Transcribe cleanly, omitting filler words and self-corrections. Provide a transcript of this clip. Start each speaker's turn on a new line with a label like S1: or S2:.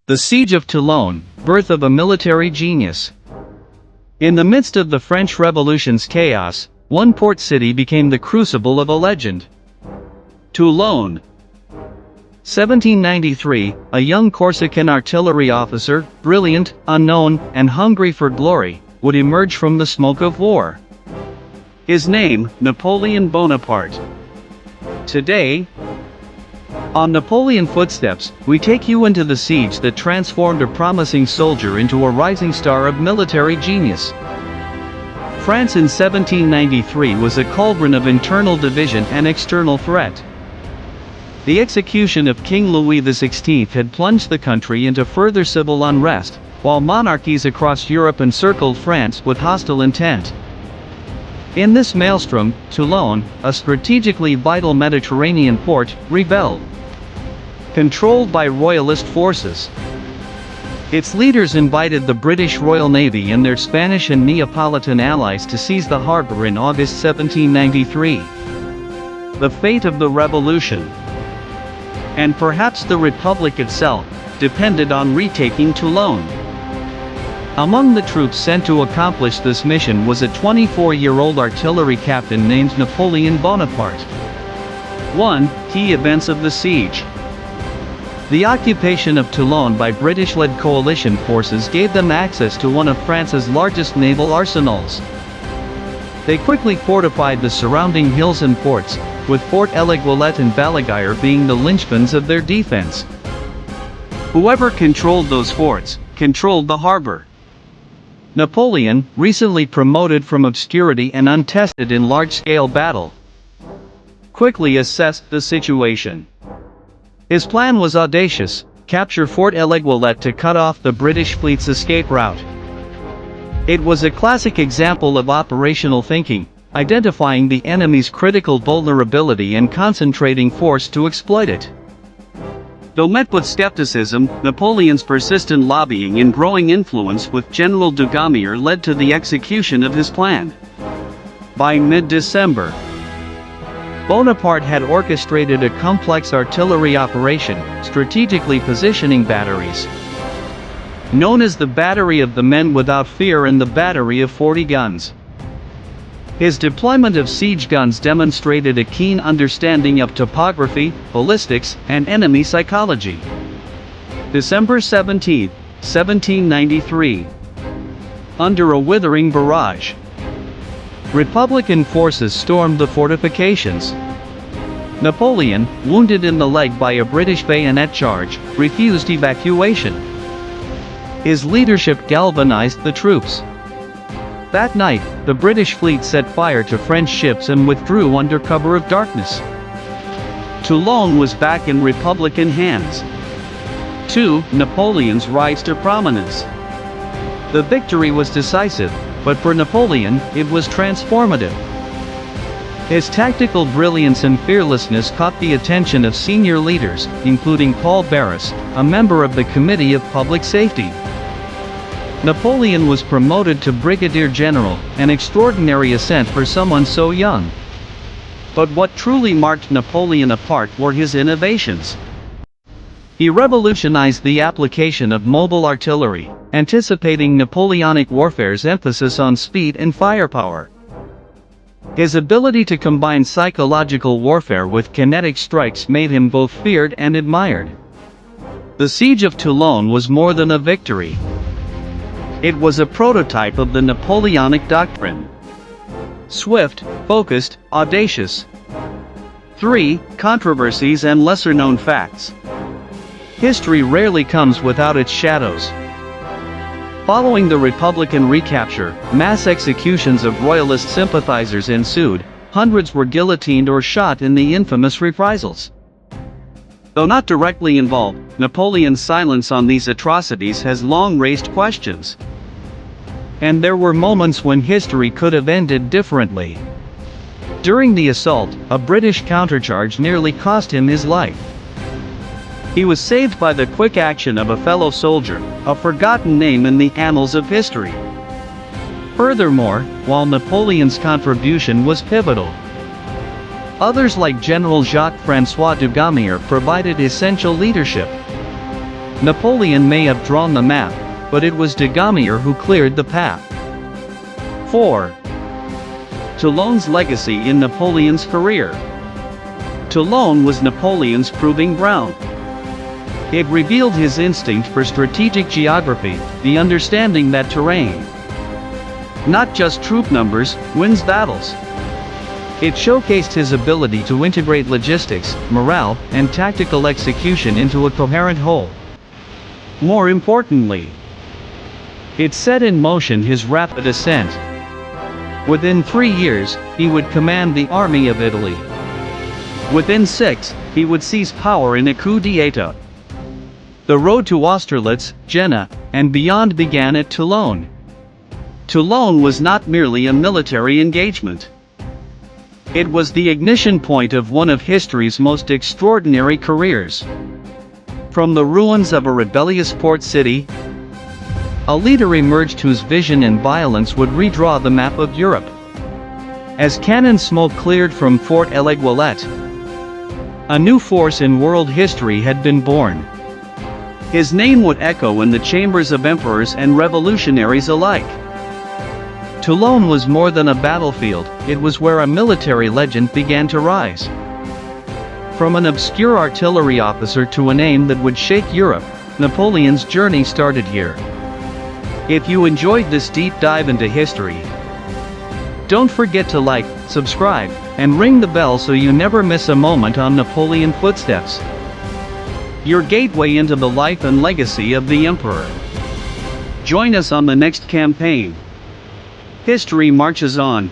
S1: The Siege of Toulon, birth of a military genius. In the midst of the French Revolution's chaos, one port city became the crucible of a legend. Toulon. 1793, a young Corsican artillery officer, brilliant, unknown, and hungry for glory, would emerge from the smoke of war. His name, Napoleon Bonaparte. Today, on Napoleon Footsteps, we take you into the siege that transformed a promising soldier into a rising star of military genius. France in 1793 was a cauldron of internal division and external threat. The execution of King Louis XVI had plunged the country into further civil unrest, while monarchies across Europe encircled France with hostile intent. In this maelstrom, Toulon, a strategically vital Mediterranean port, rebelled. Controlled by royalist forces. Its leaders invited the British Royal Navy and their Spanish and Neapolitan allies to seize the harbor in August 1793. The fate of the revolution, and perhaps the Republic itself, depended on retaking Toulon. Among the troops sent to accomplish this mission was a 24-year-old artillery captain named Napoleon Bonaparte. 1. Key events of the siege. The occupation of Toulon by British-led coalition forces gave them access to one of France's largest naval arsenals. They quickly fortified the surrounding hills and forts, with Fort Guelet and Balaguer being the linchpins of their defense. Whoever controlled those forts, controlled the harbor. Napoleon, recently promoted from obscurity and untested in large-scale battle, quickly assessed the situation. His plan was audacious: capture Fort Guelet to cut off the British fleet's escape route. It was a classic example of operational thinking, identifying the enemy's critical vulnerability and concentrating force to exploit it. Though met with skepticism, Napoleon's persistent lobbying and growing influence with General Dugommier led to the execution of his plan. By mid-December, Bonaparte had orchestrated a complex artillery operation, strategically positioning batteries, known as the Battery of the Men Without Fear and the Battery of 40 Guns. His deployment of siege guns demonstrated a keen understanding of topography, ballistics, and enemy psychology. December 17, 1793. Under a withering barrage, Republican forces stormed the fortifications. Napoleon, wounded in the leg by a British bayonet charge, refused evacuation. His leadership galvanized the troops. That night, the British fleet set fire to French ships and withdrew under cover of darkness. Toulon was back in Republican hands. 2. Napoleon's rise to prominence. The victory was decisive, but for Napoleon, it was transformative. His tactical brilliance and fearlessness caught the attention of senior leaders, including Paul Barras, a member of the Committee of Public Safety. Napoleon was promoted to brigadier general, an extraordinary ascent for someone so young. But what truly marked Napoleon apart were his innovations. He revolutionized the application of mobile artillery, anticipating Napoleonic warfare's emphasis on speed and firepower. His ability to combine psychological warfare with kinetic strikes made him both feared and admired. The Siege of Toulon was more than a victory. It was a prototype of the Napoleonic doctrine. Swift, focused, audacious. 3. Controversies and lesser-known facts. History rarely comes without its shadows. Following the Republican recapture, mass executions of royalist sympathizers ensued. Hundreds were guillotined or shot in the infamous reprisals. Though not directly involved, Napoleon's silence on these atrocities has long raised questions. And there were moments when history could have ended differently. During the assault, a British countercharge nearly cost him his life. He was saved by the quick action of a fellow soldier, a forgotten name in the annals of history. Furthermore, while Napoleon's contribution was pivotal, others like General Jacques-François Dugommier provided essential leadership. Napoleon may have drawn the map, but it was de Gaumier who cleared the path. 4. Toulon's legacy in Napoleon's career. Toulon was Napoleon's proving ground. It revealed his instinct for strategic geography, the understanding that terrain, not just troop numbers, wins battles. It showcased his ability to integrate logistics, morale, and tactical execution into a coherent whole. More importantly, it set in motion his rapid ascent. Within 3 years, he would command the army of Italy. Within 6, he would seize power in a coup d'état. The road to Austerlitz, Jena, and beyond began at Toulon. Toulon was not merely a military engagement. It was the ignition point of one of history's most extraordinary careers. From the ruins of a rebellious port city, a leader emerged whose vision and violence would redraw the map of Europe. As cannon smoke cleared from Fort L'Aiguillette, a new force in world history had been born. His name would echo in the chambers of emperors and revolutionaries alike. Toulon was more than a battlefield, it was where a military legend began to rise. From an obscure artillery officer to a name that would shake Europe, Napoleon's journey started here. If you enjoyed this deep dive into history, don't forget to like, subscribe, and ring the bell so you never miss a moment on Napoleon Footsteps, your gateway into the life and legacy of the Emperor. Join us on the next campaign. History marches on.